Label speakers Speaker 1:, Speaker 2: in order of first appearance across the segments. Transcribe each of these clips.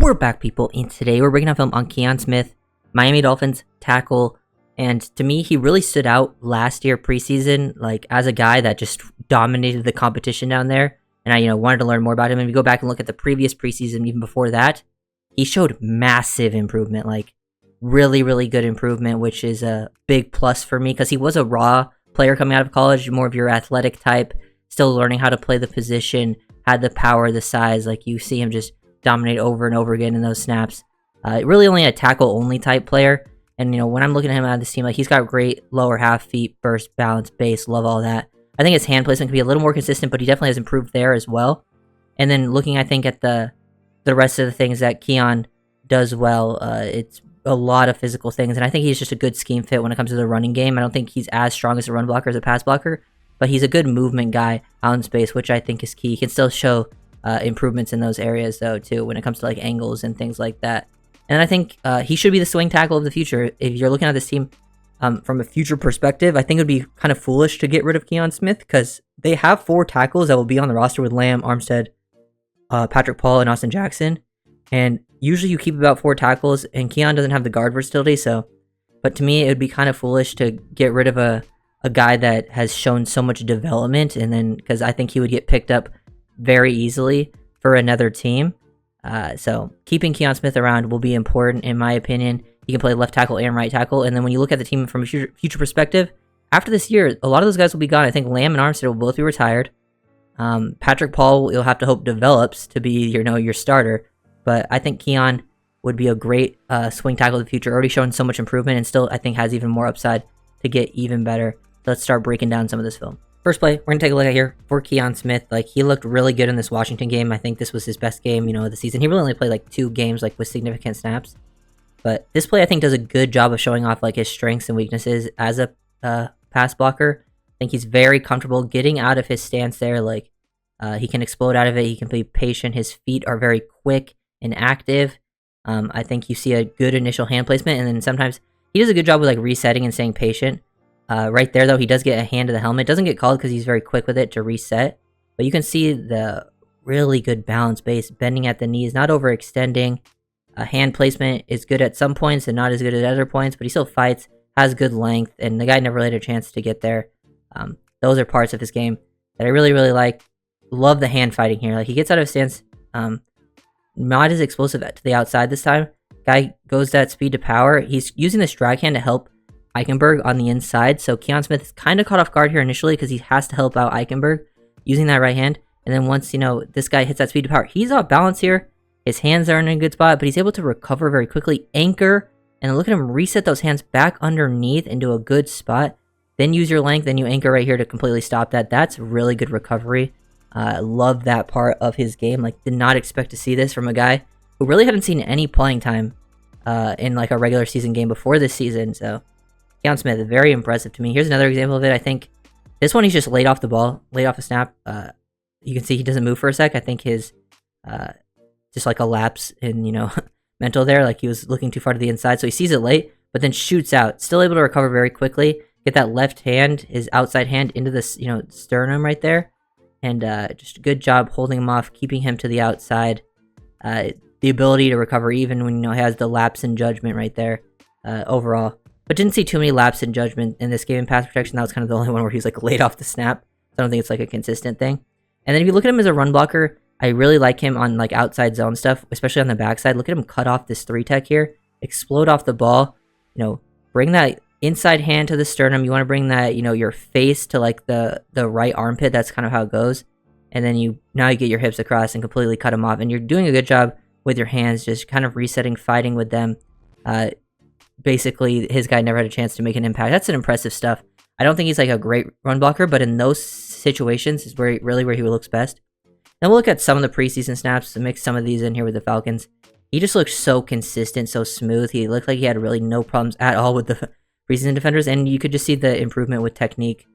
Speaker 1: We're back, people, and today we're breaking down film on Keon Smith, Miami Dolphins tackle. And to me, he really stood out last year preseason, like as a guy that just dominated the competition down there. And I, wanted to learn more about him. And if you go back and look at the previous preseason, even before that, he showed massive improvement, like really, really good improvement, which is a big plus for me because he was a raw player coming out of college, more of your athletic type, still learning how to play the position, had the power, the size. Like you see him just dominate over and over again in those snaps. Really only a tackle-only type player. And, when I'm looking at him out of this team, like he's got great lower half, feet, burst, balance, base, love all that. I think his hand placement can be a little more consistent, but he definitely has improved there as well. And then looking, I think, at the rest of the things that Keon does well, it's a lot of physical things. And I think he's just a good scheme fit when it comes to the running game. I don't think he's as strong as a run blocker as a pass blocker, but he's a good movement guy out in space, which I think is key. He can still show improvements in those areas, though, too, when it comes to like angles and things like that. And I think he should be the swing tackle of the future. If you're looking at this team from a future perspective, I think it would be kind of foolish to get rid of Keon Smith because they have 4 tackles that will be on the roster with Lamb, Armstead, Patrick Paul, and Austin Jackson. And usually you keep about 4 tackles, and Keon doesn't have the guard versatility. But to me, it would be kind of foolish to get rid of a guy that has shown so much development, and then because I think he would get picked up very easily for another team. So keeping Keon Smith around will be important, in my opinion. He can play left tackle and right tackle. And then when you look at the team from a future perspective, after this year, a lot of those guys will be gone. I think Lamb and Armstead will both be retired. Patrick Paul, you'll have to hope develops to be your starter. But I think Keon would be a great swing tackle of the future. Already shown so much improvement and still, I think, has even more upside to get even better. Let's start breaking down some of this film. First play, we're going to take a look at here for Keon Smith. Like, he looked really good in this Washington game. I think this was his best game, of the season. He really only played, like, 2 games, like, with significant snaps. But this play, I think, does a good job of showing off, like, his strengths and weaknesses as a pass blocker. I think he's very comfortable getting out of his stance there. Like, he can explode out of it. He can be patient. His feet are very quick and active. I think you see a good initial hand placement. And then sometimes he does a good job with, like, resetting and staying patient. Right there, though, he does get a hand to the helmet. Doesn't get called because he's very quick with it to reset. But you can see the really good balance base, bending at the knees, not overextending. Hand placement is good at some points and not as good at other points, but he still fights, has good length, and the guy never had a chance to get there. Those are parts of his game that I really, really like. Love the hand fighting here. Like, he gets out of stance, not as explosive to the outside this time. Guy goes that speed to power. He's using this drag hand to help Eichenberg on the inside, so Keon Smith is kind of caught off guard here initially because he has to help out Eichenberg using that right hand. And then once, this guy hits that speed to power, he's off balance here. His hands are in a good spot, but he's able to recover very quickly, anchor, and look at him reset those hands back underneath into a good spot. Then use your length, then you anchor right here to completely stop that. That's really good recovery. I love that part of his game. Like, did not expect to see this from a guy who really hadn't seen any playing time in like a regular season game before this season, so Keon Smith, very impressive to me. Here's another example of it. I think this one, he's just laid off the ball, laid off a snap. You can see he doesn't move for a sec. I think his, just like a lapse in, mental there. Like, he was looking too far to the inside. So he sees it late, but then shoots out. Still able to recover very quickly. Get that left hand, his outside hand into this, sternum right there. And just a good job holding him off, keeping him to the outside. The ability to recover even when, he has the lapse in judgment right there overall. But didn't see too many laps in judgment in this game in pass protection. That was kind of the only one where he was like laid off the snap. I don't think it's like a consistent thing. And then if you look at him as a run blocker, I really like him on like outside zone stuff, especially on the backside. Look at him cut off this 3-tech here, explode off the ball, bring that inside hand to the sternum. You want to bring that, your face to like the right armpit. That's kind of how it goes. And then now you get your hips across and completely cut him off. And you're doing a good job with your hands, just kind of resetting, fighting with them. Basically, his guy never had a chance to make an impact. That's an impressive stuff. I don't think he's like a great run blocker, but in those situations is where he looks best. Now we'll look at some of the preseason snaps to mix some of these in here with the Falcons. He just looks so consistent, so smooth. He looked like he had really no problems at all with the preseason defenders, and you could just see the improvement with technique.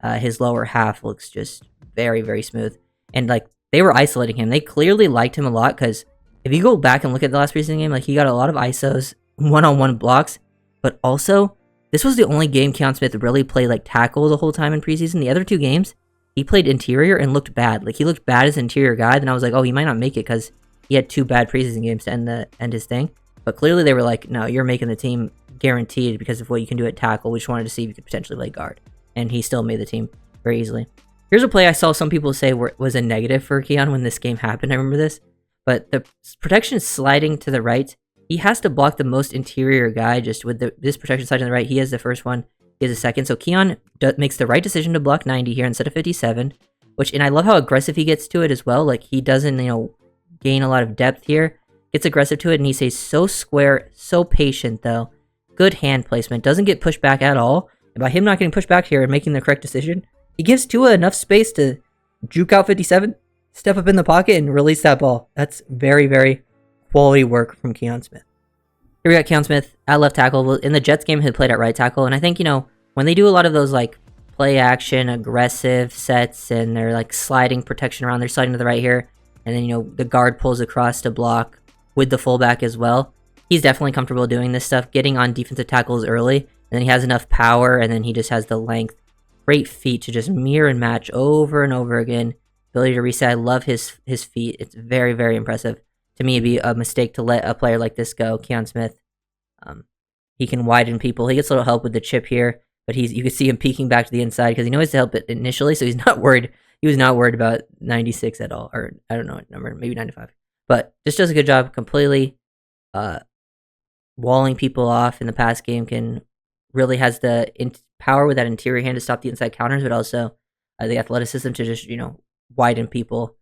Speaker 1: His lower half looks just very, very smooth. And like, they were isolating him. They clearly liked him a lot because if you go back and look at the last preseason game, like, he got a lot of ISOs, one-on-one blocks, but also this was the only game Keon Smith really played like tackle the whole time in preseason. The other 2 games, he played interior and looked bad. Like, he looked bad as an interior guy. Then I was like, oh, he might not make it because he had 2 bad preseason games to end his thing. But clearly they were like, no, you're making the team guaranteed because of what you can do at tackle. We just wanted to see if you could potentially play guard. And he still made the team very easily. Here's a play I saw some people say was a negative for Keon when this game happened. I remember this. But the protection sliding to the right, he has to block the most interior guy just with this protection sliding to the right. He has the first one. He has the second. So Keon makes the right decision to block 90 here instead of 57. And I love how aggressive he gets to it as well. Like, he doesn't, gain a lot of depth here. Gets aggressive to it, and he stays so square, so patient, though. Good hand placement. Doesn't get pushed back at all. And by him not getting pushed back here and making the correct decision, he gives Tua enough space to juke out 57, step up in the pocket, and release that ball. That's very, very quality work from Keon Smith. Here we got Keon Smith at left tackle. In the Jets game, he played at right tackle. And I think, when they do a lot of those, play action, aggressive sets, and they're, sliding protection around, they're sliding to the right here. And then, the guard pulls across to block with the fullback as well. He's definitely comfortable doing this stuff, getting on defensive tackles early. And then he has enough power, and then he just has the length. Great feet to just mirror and match over and over again. Ability to reset. I love his feet. It's very, very impressive. To me, it'd be a mistake to let a player like this go. Keon Smith. He can widen people. He gets a little help with the chip here, but you can see him peeking back to the inside because he knows to help it initially, so he's not worried. He was not worried about 96 at all, or I don't know what number, maybe 95. But just does a good job completely walling people off in the pass game. Really has the power with that interior hand to stop the inside counters, but also the athleticism to just, widen people.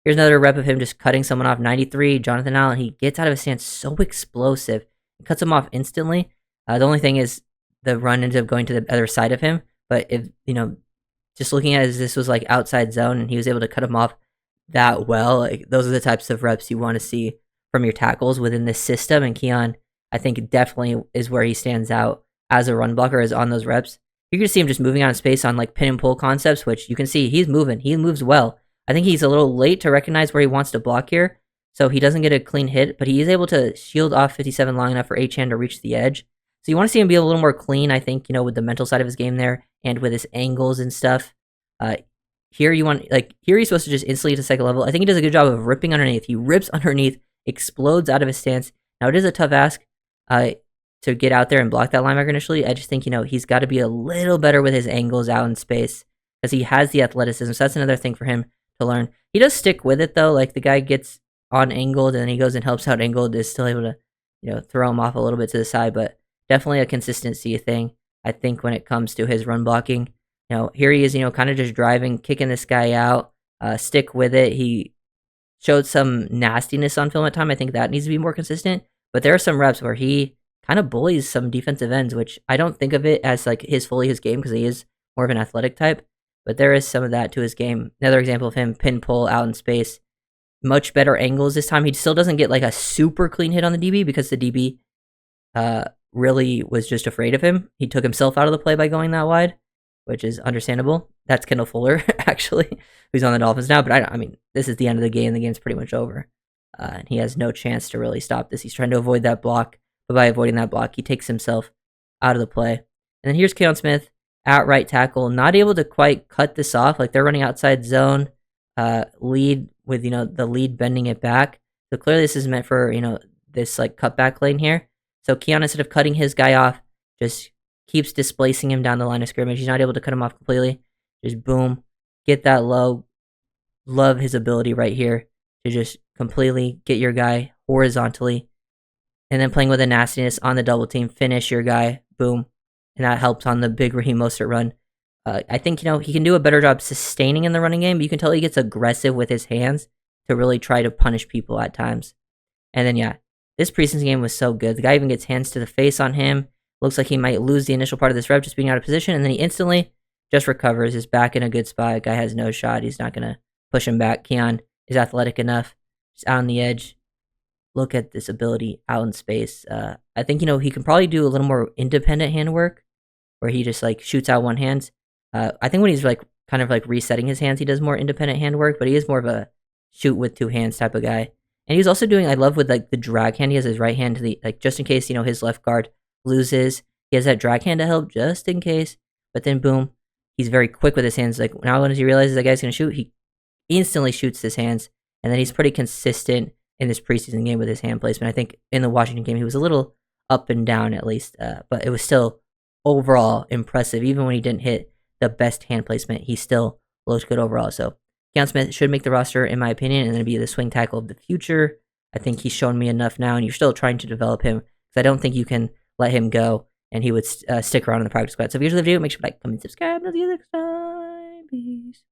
Speaker 1: Here's another rep of him just cutting someone off. 93, Jonathan Allen. He gets out of his stance so explosive. He cuts him off instantly. The only thing is the run ended up going to the other side of him. But if, just looking at it as this was outside zone and he was able to cut him off that well, those are the types of reps you want to see from your tackles within this system. And Keon, I think, definitely is where he stands out as a run blocker, is on those reps. You can see him just moving out of space on pin and pull concepts, which you can see he's moving. He moves well. I think he's a little late to recognize where he wants to block here, so he doesn't get a clean hit, but he is able to shield off 57 long enough for Achane to reach the edge. So you want to see him be a little more clean, I think, with the mental side of his game there, and with his angles and stuff. Here he's supposed to just instantly to second level. I think he does a good job of ripping underneath. He rips underneath, explodes out of his stance. Now, it is a tough ask to get out there and block that linebacker initially. I just think, he's got to be a little better with his angles out in space, because he has the athleticism. So that's another thing for him to learn. He does stick with it, though. The guy gets on angled, and then he goes and helps out angled, is still able to, throw him off a little bit to the side, but definitely a consistency thing, I think, when it comes to his run blocking. Here he is, kind of just driving, kicking this guy out, stick with it. He showed some nastiness on film at time. I think that needs to be more consistent, but there are some reps where he kind of bullies some defensive ends, which I don't think of it as his game, because he is more of an athletic type, but there is some of that to his game. Another example of him, pin pull out in space, much better angles this time. He still doesn't get a super clean hit on the DB, because the DB really was just afraid of him. He took himself out of the play by going that wide, which is understandable. That's Kendall Fuller, actually, who's on the Dolphins now, but I mean, this is the end of the game. The game's pretty much over, and he has no chance to really stop this. He's trying to avoid that block, but by avoiding that block, he takes himself out of the play. And then here's Keon Smith at right tackle, not able to quite cut this off. They're running outside zone, lead with, the lead bending it back. So clearly this is meant for, this cutback lane here. So Keon, instead of cutting his guy off, just keeps displacing him down the line of scrimmage. He's not able to cut him off completely. Just boom, get that low. Love his ability right here to just completely get your guy horizontally, and then playing with a nastiness on the double team, finish your guy, boom. And that helped on the big Raheem Mostert run. I think, he can do a better job sustaining in the running game, but you can tell he gets aggressive with his hands to really try to punish people at times. And then, yeah, this preseason game was so good. The guy even gets hands to the face on him. Looks like he might lose the initial part of this rep just being out of position, and then he instantly just recovers, is back in a good spot. Guy has no shot. He's not going to push him back. Keon is athletic enough. Just out on the edge. Look at this ability out in space. I think, he can probably do a little more independent handwork, where he just shoots out one hand. I think when he's kind of resetting his hands, he does more independent handwork, but he is more of a shoot with two hands type of guy. And he's also doing, I love with the drag hand. He has his right hand to the, just in case, his left guard loses. He has that drag hand to help just in case. But then boom, he's very quick with his hands. Now when he realizes that guy's going to shoot, he instantly shoots his hands. And then he's pretty consistent in this preseason game with his hand placement. I think in the Washington game he was a little up and down at least, but it was still overall impressive. Even when he didn't hit the best hand placement, he still looked good overall. So Keon Smith should make the roster, in my opinion, and then be the swing tackle of the future. I think he's shown me enough now, and you're still trying to develop him, because I don't think you can let him go and he would stick around in the practice squad. So if you enjoyed the video, make sure to like, comment, subscribe, and I'll see you next time. Peace.